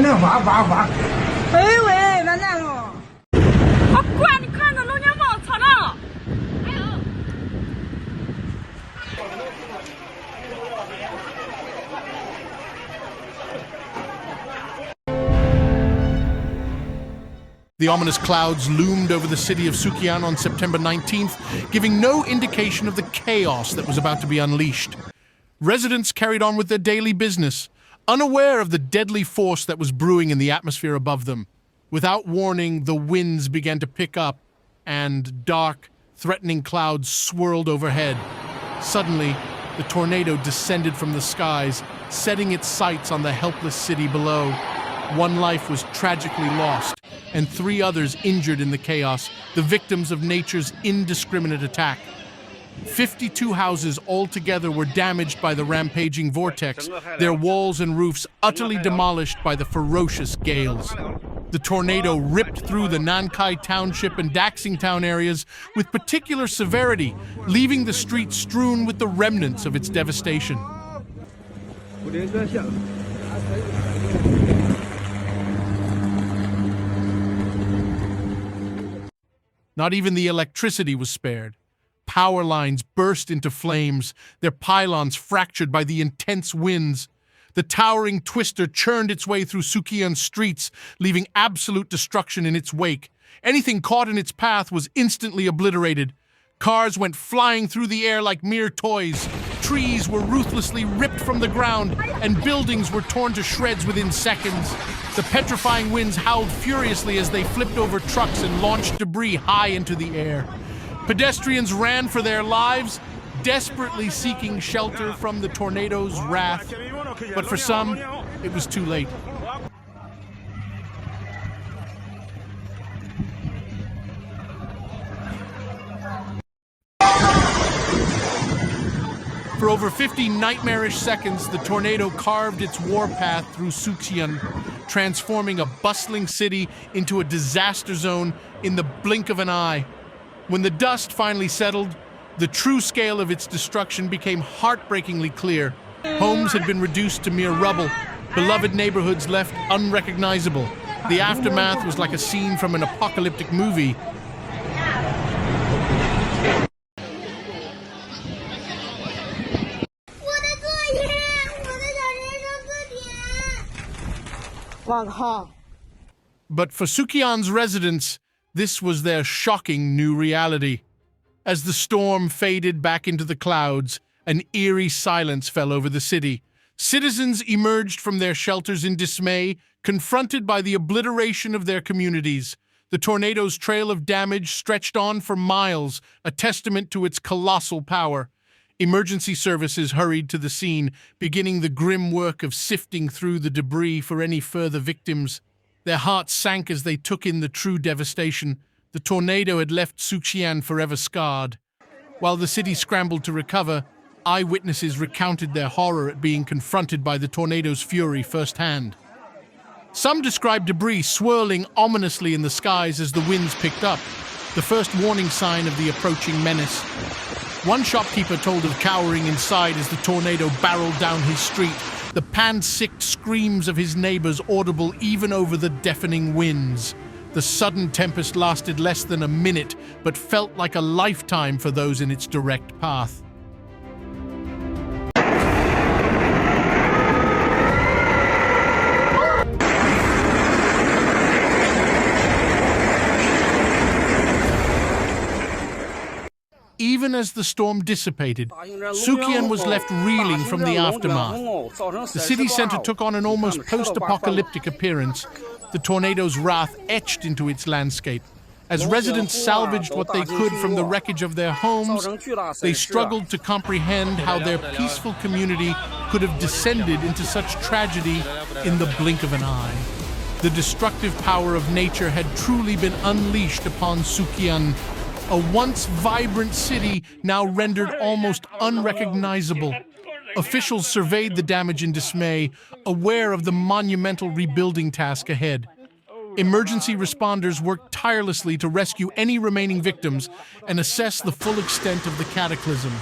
那滑滑滑。哎喂，完蛋了！啊，快，你看着龙卷风草上。还有。The ominous clouds loomed over the city of Suqian on September 19th, giving no indication of the chaos that was about to be unleashed. Residents carried on with their daily business, unaware of the deadly force that was brewing in the atmosphere above them. Without warning, the winds began to pick up, and dark, threatening clouds swirled overhead. Suddenly, the tornado descended from the skies, setting its sights on the helpless city below. One life was tragically lost, and 3 others injured in the chaos, the victims of nature's indiscriminate attack. 52 houses altogether were damaged by the rampaging vortex, their walls and roofs utterly demolished by the ferocious gales. The tornado ripped through the Nankai Township and Daxingtown areas with particular severity, leaving the streets strewn with the remnants of its devastation. Not even the electricity was spared. Power lines burst into flames, their pylons fractured by the intense winds. The towering twister churned its way through Suqian's streets, leaving absolute destruction in its wake. Anything caught in its path was instantly obliterated. Cars went flying through the air like mere toys. Trees were ruthlessly ripped from the ground, and buildings were torn to shreds within seconds. The petrifying winds howled furiously as they flipped over trucks and launched debris high into the air. Pedestrians ran for their lives, desperately seeking shelter from the tornado's wrath. But for some, it was too late. For over 50 nightmarish seconds, the tornado carved its warpath through Suqian, transforming a bustling city into a disaster zone in the blink of an eye. When the dust finally settled, the true scale of its destruction became heartbreakingly clear. Homes had been reduced to mere rubble, beloved neighborhoods left unrecognizable. The aftermath was like a scene from an apocalyptic movie. But for Suqian's residents, this was their shocking new reality. As the storm faded back into the clouds, an eerie silence fell over the city. Citizens emerged from their shelters in dismay, confronted by the obliteration of their communities. The tornado's trail of damage stretched on for miles, a testament to its colossal power. Emergency services hurried to the scene, beginning the grim work of sifting through the debris for any further victims. Their hearts sank as they took in the true devastation. The tornado had left Suqian forever scarred. While the city scrambled to recover, eyewitnesses recounted their horror at being confronted by the tornado's fury firsthand. Some described debris swirling ominously in the skies as the winds picked up, the first warning sign of the approaching menace. One shopkeeper told of cowering inside as the tornado barreled down his street, the pan-sicked screams of his neighbors audible even over the deafening winds. The sudden tempest lasted less than a minute, but felt like a lifetime for those in its direct path. Even as the storm dissipated, Suqian was left reeling from the aftermath. The city center took on an almost post-apocalyptic appearance, the tornado's wrath etched into its landscape. As residents salvaged what they could from the wreckage of their homes, they struggled to comprehend how their peaceful community could have descended into such tragedy in the blink of an eye. The destructive power of nature had truly been unleashed upon Suqian, a once vibrant city now rendered almost unrecognizable. Officials surveyed the damage in dismay, aware of the monumental rebuilding task ahead. Emergency responders worked tirelessly to rescue any remaining victims and assess the full extent of the cataclysm.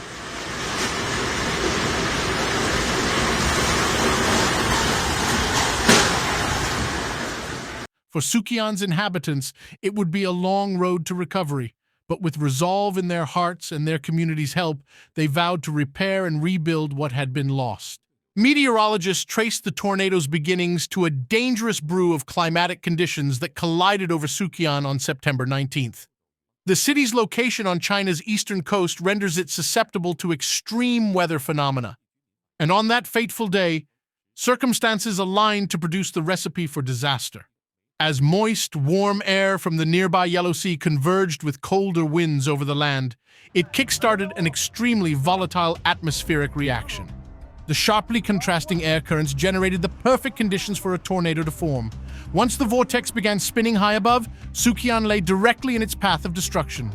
For Suqian's inhabitants, it would be a long road to recovery, but with resolve in their hearts and their community's help, they vowed to repair and rebuild what had been lost. Meteorologists traced the tornado's beginnings to a dangerous brew of climatic conditions that collided over Suqian on September 19th. The city's location on China's eastern coast renders it susceptible to extreme weather phenomena. And on that fateful day, circumstances aligned to produce the recipe for disaster. As moist, warm air from the nearby Yellow Sea converged with colder winds over the land, it kick-started an extremely volatile atmospheric reaction. The sharply contrasting air currents generated the perfect conditions for a tornado to form. Once the vortex began spinning high above, Suqian lay directly in its path of destruction.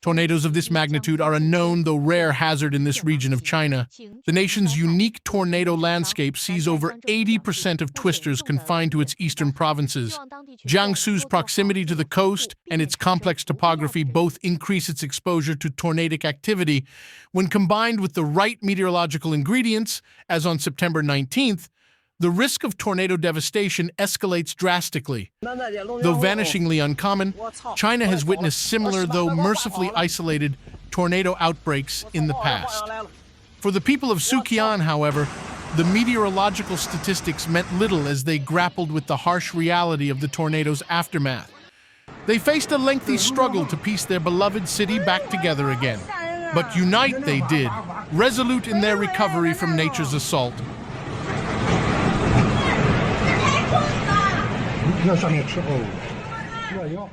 Tornadoes of this magnitude are a known, though rare, hazard in this region of China. The nation's unique tornado landscape sees over 80% of twisters confined to its eastern provinces. Jiangsu's proximity to the coast and its complex topography both increase its exposure to tornadic activity. When combined with the right meteorological ingredients, as on September 19th, the risk of tornado devastation escalates drastically. Though vanishingly uncommon, China has witnessed similar, though mercifully isolated, tornado outbreaks in the past. For the people of Suqian, however, the meteorological statistics meant little as they grappled with the harsh reality of the tornado's aftermath. They faced a lengthy struggle to piece their beloved city back together again. But unite they did, resolute in their recovery from nature's assault. 那上面吃哦，我要。